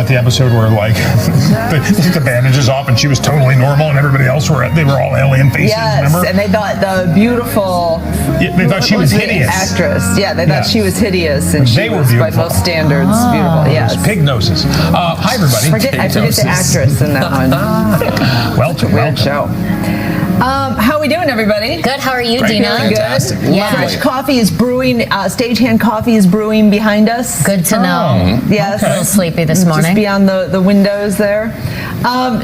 the episode where like they took the bandages off and she was totally normal and everybody else they were all alien faces? Yes, remember? and they thought the beautiful. Yeah, they thought she was hideous. Actress. Yeah, they thought she was hideous, and they were beautiful by most standards beautiful. Yes. Pig noses. Hi everybody. I forget the actress in that one. Well, it's a weird show. How are we doing, everybody? Good. How are you, Great. Deena? Fantastic. Good. Yeah. Fresh coffee is brewing. Stagehand coffee is brewing behind us. Good to know. Yes. A little sleepy this morning. Just beyond the windows there.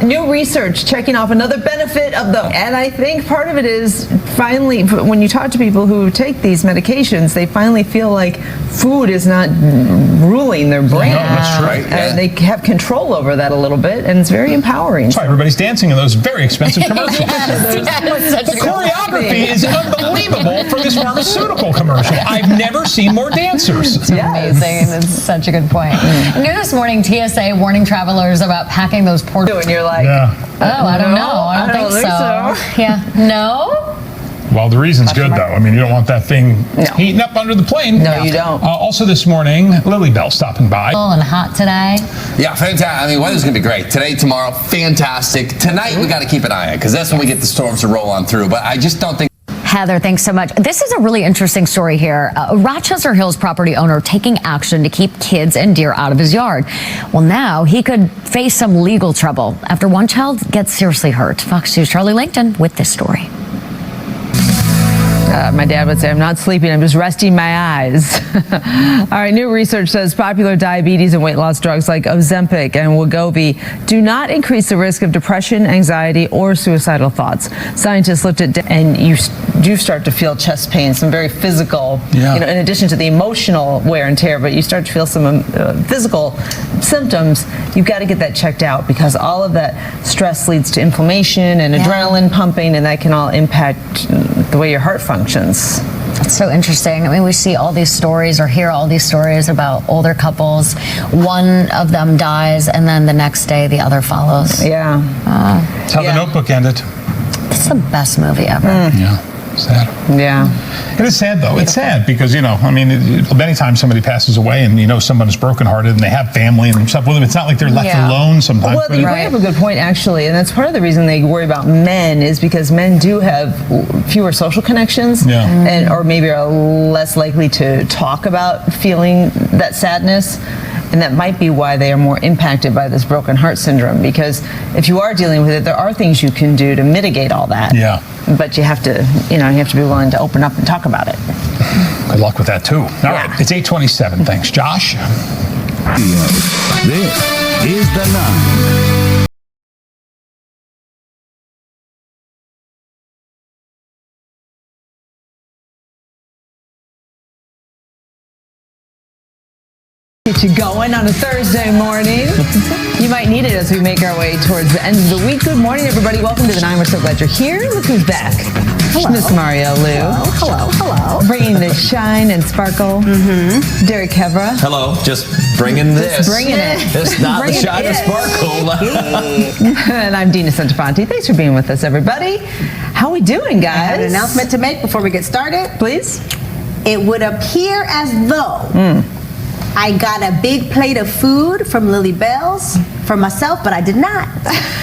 New research checking off another benefit of the, and I think part of it is finally when you talk to people who take these medications, they finally feel like food is not ruling their brain. No, that's right. And they have control over that a little bit, and it's very empowering. That's why everybody's dancing in those very expensive commercials. The choreography is unbelievable for this pharmaceutical commercial. I've never seen more dancers. It's amazing. That's such a good point. New this morning, TSA warning travelers about packing those portable. And you're like, I don't know. I don't think so. Yeah. No? Well, the reason's good, though. I mean, you don't want that thing heating up under the plane. No, you don't. Also this morning, Lily Bell stopping by. And hot today. Yeah, fantastic. I mean, weather's going to be great. Today, tomorrow, fantastic. Tonight, we got to keep an eye on it because that's when we get the storms to roll on through. But I just don't think. Heather, thanks so much. This is a really interesting story here. A Rochester Hills property owner taking action to keep kids and deer out of his yard. Well, now he could face some legal trouble after one child gets seriously hurt. Fox News' Charlie Langton with this story. My dad would say, I'm not sleeping, I'm just resting my eyes. All right, new research says popular diabetes and weight loss drugs like Ozempic and Wegovy do not increase the risk of depression, anxiety, or suicidal thoughts. Scientists looked at, and you do start to feel chest pain, some very physical, in addition to the emotional wear and tear, but you start to feel some physical symptoms. You've got to get that checked out because all of that stress leads to inflammation and adrenaline pumping, and that can all impact the way your heart functions. It's so interesting. I mean, we see all these stories or hear all these stories about older couples. One of them dies, and then the next day the other follows. Yeah. That's how The Notebook ended. It's the best movie ever. Yeah. Sad. Yeah. It is sad, though. It's sad because, I mean, many times somebody passes away and, someone's brokenhearted and they have family and stuff with them. It's not like they're left alone sometimes. Well, you bring up a good point, actually, and that's part of the reason they worry about men is because men do have fewer social connections and or maybe are less likely to talk about feeling that sadness. And that might be why they are more impacted by this broken heart syndrome, because if you are dealing with it, there are things you can do to mitigate all that. Yeah. But you have to, you have to be willing to open up and talk about it. Good luck with that, too. All right, it's 8:27. Thanks, Josh. This is The Nine. Get you going on a Thursday morning. You might need it as we make our way towards the end of the week. Good morning, everybody. Welcome to The Nine. We're so glad you're here. Look who's back. Hello. Miss Mario Lou. Hello. Bringing the shine and sparkle. Derek Kevra. Hello. Just bringing this. Bringing it. It's not the shine and sparkle. And I'm Deena Centofanti. Thanks for being with us, everybody. How we doing, guys? I have an announcement to make before we get started. Please. It would appear as though I got a big plate of food from Lily Bell's for myself, but I did not.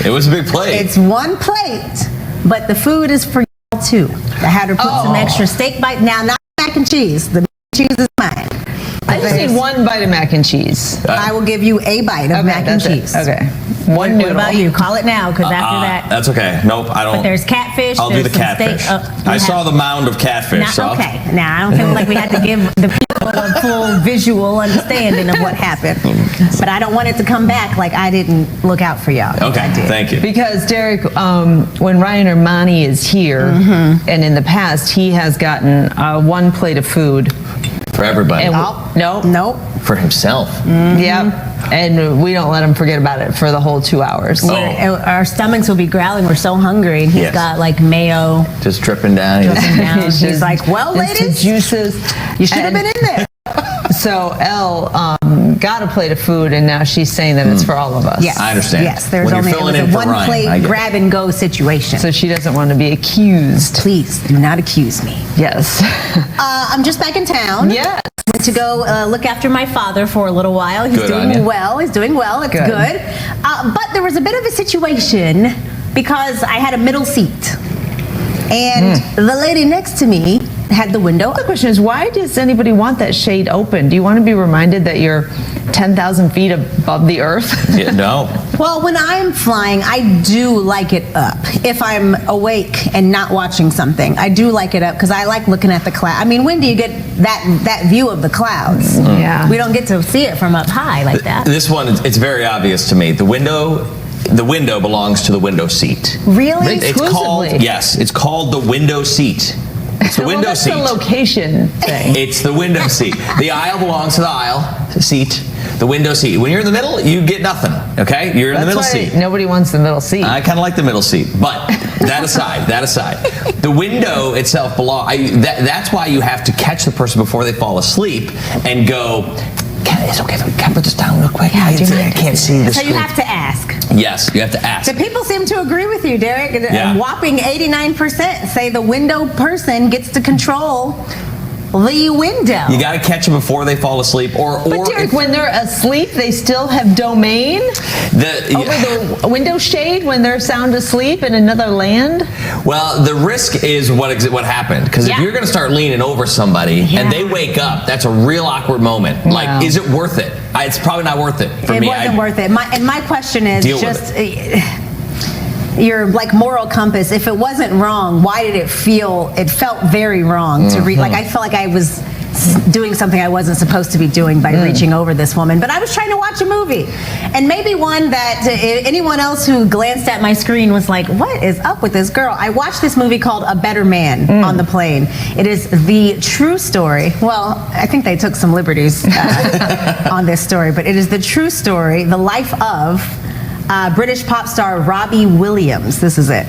It was a big plate. It's one plate, but the food is for y'all too. I had her put some extra steak bite. Now, not mac and cheese. The mac and cheese is mine. I just need one bite of mac and cheese. I will give you a bite of mac and cheese. Okay. What about you? Call it now, because after that. That's okay. Nope, I don't. But there's catfish. I'll do the some catfish. Steak. I saw the mound of catfish. Okay. Now, I don't feel like we had to give the people a full visual understanding of what happened. But I don't want it to come back like I didn't look out for y'all. Okay, thank you. Because, Derek, when Ryan Armani is here, and in the past, he has gotten one plate of food. For everybody. Nope. For himself. Yep. And we don't let him forget about it for the whole 2 hours. Our stomachs will be growling. We're so hungry. And he's got like mayo. Just dripping down. He's like, well, ladies, juices. You should have been in there. So Elle got a plate of food, and now she's saying that it's for all of us. Yes. I understand. Yes, there's When only you're filling it was in a for one Ryan, plate grab and go situation. So she doesn't want to be accused. Please do not accuse me. Yes. I'm just back in town. Yes. went to go look after my father for a little while. He's Good on doing you. well. He's doing well. It's Good. good. But there was a bit of a situation because I had a middle seat. And the lady next to me had the window. The question is, why does anybody want that shade open? Do you want to be reminded that you're 10,000 feet above the earth? Yeah, no. Well, when I'm flying, I do like it up. If I'm awake and not watching something, I do like it up because I like looking at the cloud. I mean, when do you get that view of the clouds? Yeah. We don't get to see it from up high like that. This one, it's very obvious to me. The window belongs to the window seat. Really? It's called, Exclusively? yes, it's called the window seat. It's the window that's seat. the location thing. It's the window seat. The aisle belongs to the aisle seat. The window seat. When you're in the middle, you get nothing. Okay, you're in the middle That's why seat. nobody wants the middle seat. I kind of like the middle seat, but that aside, the window itself that's why you have to catch the person before they fall asleep and go, it's okay, can I put this down real quick? I can't see the So you screen. have to ask. Yes, you have to ask. The people seem to agree with you, Derek. Yeah. A whopping 89% say the window person gets to control the window. You got to catch them before they fall asleep, But or Derek, if when they're asleep, they still have domain over the window shade when they're sound asleep in another land? Well, the risk is what happened. Because if Yeah. you're going to start leaning over somebody and they wake up, that's a real awkward moment. Yeah. Like, is it worth it? It's probably not worth it for me. It wasn't worth it. My question is Deal with just your like moral compass. If it wasn't wrong, why did it feel? It felt very wrong to read. Like I felt like I was doing something I wasn't supposed to be doing by reaching over this woman. But I was trying to watch a movie, and maybe one that anyone else who glanced at my screen was like, "What is up with this girl?" I watched this movie called A Better Man on the plane. It is the true story. Well, I think they took some liberties on this story, but it is the true story, the life of British pop star Robbie Williams. This is it.